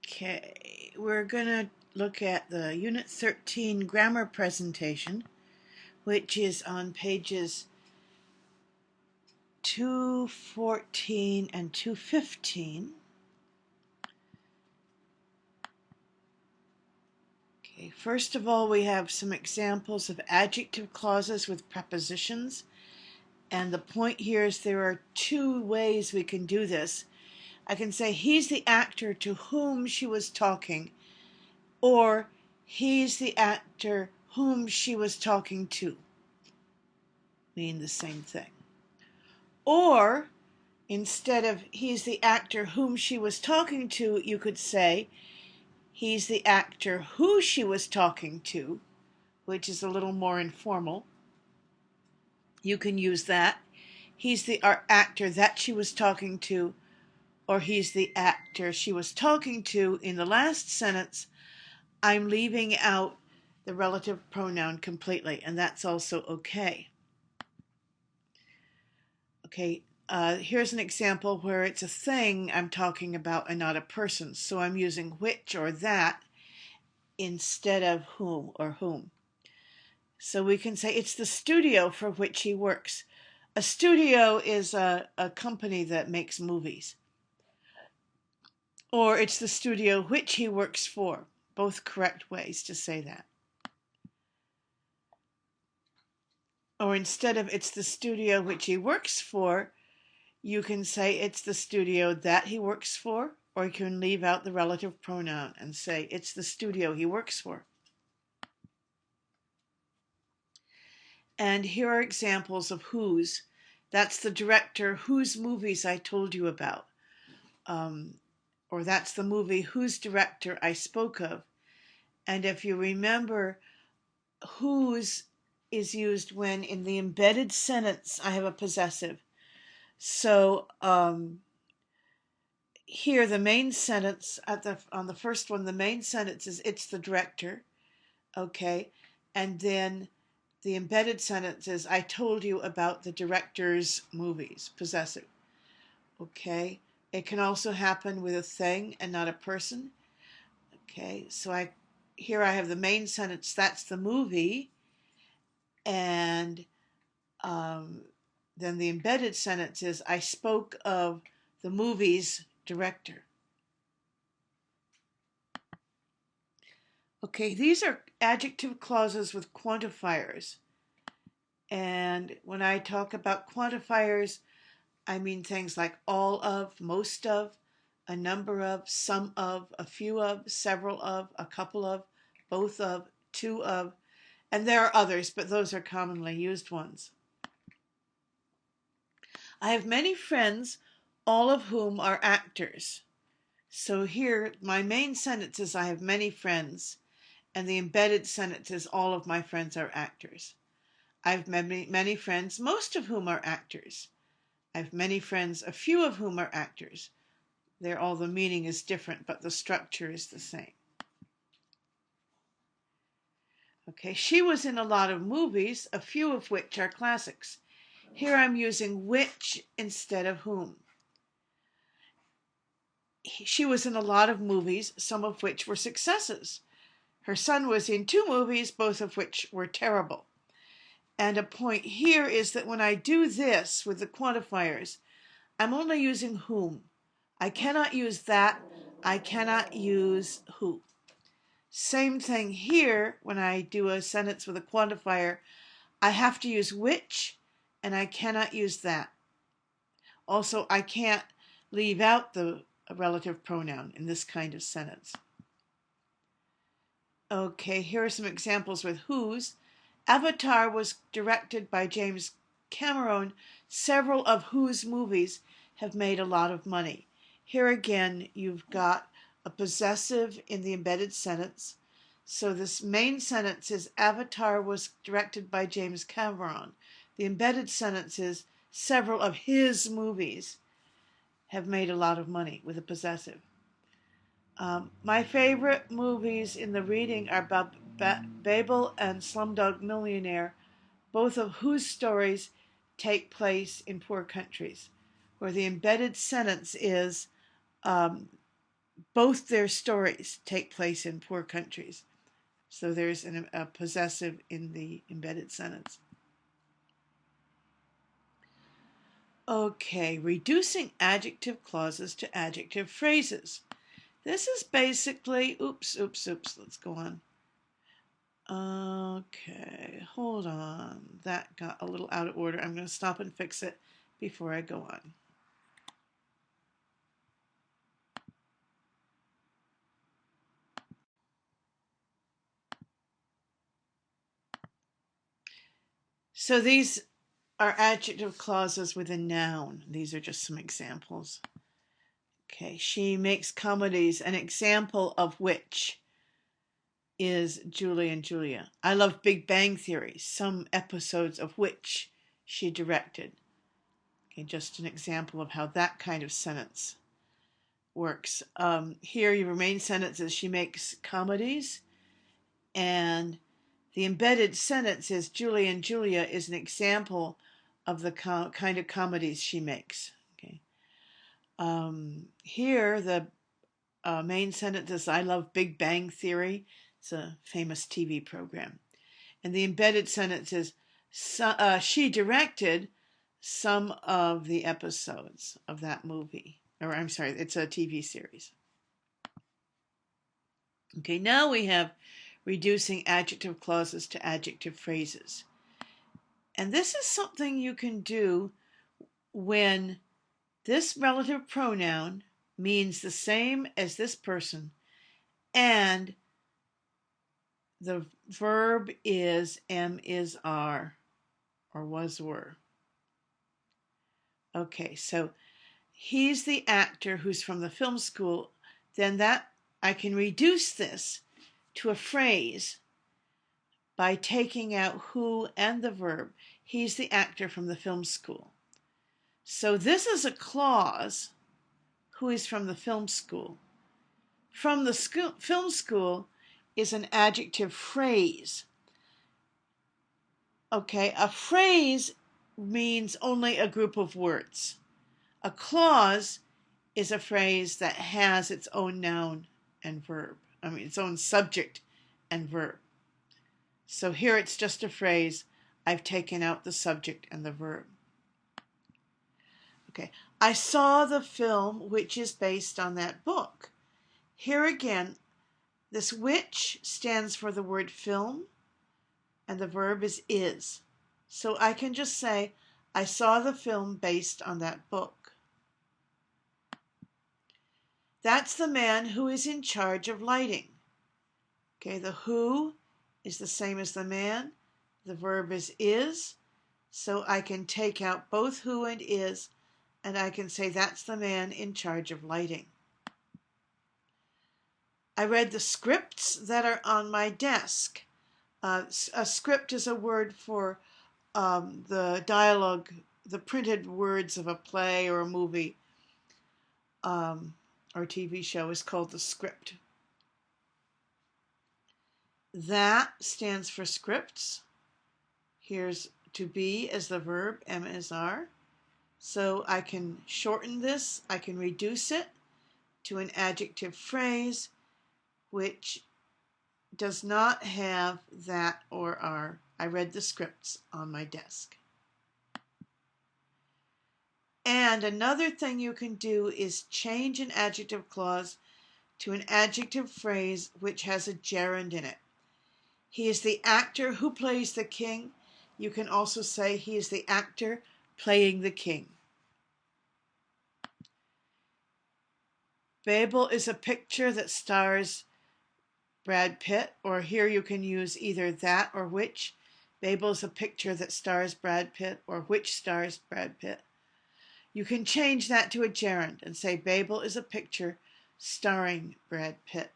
Okay, we're going to look at the Unit 13 grammar presentation, which is on pages 214 and 215. Okay, first of all, we have some examples of adjective clauses with prepositions. And the point here is there are two ways we can do this. I can say he's the actor to whom she was talking, or he's the actor whom she was talking to. Mean the same thing. Or instead of he's the actor whom she was talking to, you could say he's the actor who she was talking to, which is a little more informal. You can use that. He's the actor that she was talking to, or he's the actor she was talking to. In the last sentence, I'm leaving out the relative pronoun completely, and that's also okay. Okay, here's an example where it's a thing I'm talking about and not a person. So I'm using which or that instead of whom or whom. So we can say it's the studio for which he works. A studio is a company that makes movies. Or it's the studio which he works for. Both correct ways to say that. Or instead of it's the studio which he works for, you can say it's the studio that he works for, or you can leave out the relative pronoun and say it's the studio he works for. And here are examples of whose. That's the director whose movies I told you about. Or that's the movie whose director I spoke of. And if you remember, whose is used when in the embedded sentence I have a possessive. So here the main sentence on the first one, the main sentence is it's the director, okay, and then the embedded sentence is I told you about the director's movies, possessive. Okay, it can also happen with a thing and not a person. Okay, so here I have the main sentence, that's the movie, and then the embedded sentence is I spoke of the movie's director. Okay, these are adjective clauses with quantifiers. And when I talk about quantifiers, I mean things like all of, most of, a number of, some of, a few of, several of, a couple of, both of, two of, and there are others, but those are commonly used ones. I have many friends, all of whom are actors. So here, my main sentence is I have many friends, and the embedded sentence is all of my friends are actors. I have many friends, most of whom are actors. I have many friends, a few of whom are actors. All the meaning is different, but the structure is the same. Okay, she was in a lot of movies, a few of which are classics. Here I'm using which instead of whom. She was in a lot of movies, some of which were successes. Her son was in 2 movies, both of which were terrible. And a point here is that when I do this with the quantifiers, I'm only using whom. I cannot use that. I cannot use who. Same thing here when I do a sentence with a quantifier. I have to use which, and I cannot use that. Also, I can't leave out the relative pronoun in this kind of sentence. Okay, here are some examples with whose. Avatar was directed by James Cameron. Several of whose movies have made a lot of money. Here again, you've got a possessive in the embedded sentence. So this main sentence is Avatar was directed by James Cameron. The embedded sentence is several of his movies have made a lot of money with a possessive. My favorite movies in the reading are Babel and Slumdog Millionaire, both of whose stories take place in poor countries, where the embedded sentence is both their stories take place in poor countries. So there's a possessive in the embedded sentence. Okay, reducing adjective clauses to adjective phrases. This is basically, oops, let's go on. Okay, hold on. That got a little out of order. I'm going to stop and fix it before I go on. So these are adjective clauses with a noun. These are just some examples. Okay, she makes comedies, an example of which is Julie and Julia. I love Big Bang Theory, some episodes of which she directed. Okay, just an example of how that kind of sentence works. Here, your main sentence is she makes comedies, and the embedded sentence is Julie and Julia is an example of the kind of comedies she makes. Okay. Here, the main sentence is I love Big Bang Theory. It's a famous TV program. And the embedded sentence is she directed some of the episodes of that movie. Or I'm sorry, it's a TV series. Okay, now we have reducing adjective clauses to adjective phrases. And this is something you can do when this relative pronoun means the same as this person and the verb is am, is, are, or was, were. Okay, so he's the actor who's from the film school. Then that I can reduce this to a phrase by taking out who and the verb. He's the actor from the film school. So this is a clause, who is from the film school. From the film school is an adjective phrase. Okay, a phrase means only a group of words. A clause is a phrase that has its own noun and verb. Its own subject and verb. So here it's just a phrase. I've taken out the subject and the verb. Okay, I saw the film which is based on that book. Here again, this which stands for the word film, and the verb is. So I can just say, I saw the film based on that book. That's the man who is in charge of lighting. Okay, the who is the same as the man. The verb is. So I can take out both who and is, and I can say that's the man in charge of lighting. I read the scripts that are on my desk. A script is a word for the dialogue, the printed words of a play or a movie or TV show is called the script. That stands for scripts. Here's to be as the verb, am, is, are. So I can shorten this, I can reduce it to an adjective phrase which does not have that or are. I read the scripts on my desk. And another thing you can do is change an adjective clause to an adjective phrase which has a gerund in it. He is the actor who plays the king. You can also say he is the actor playing the king. Babel is a picture that stars Brad Pitt, or here you can use either that or which. Babel is a picture that stars Brad Pitt, or which stars Brad Pitt. You can change that to a gerund and say Babel is a picture starring Brad Pitt.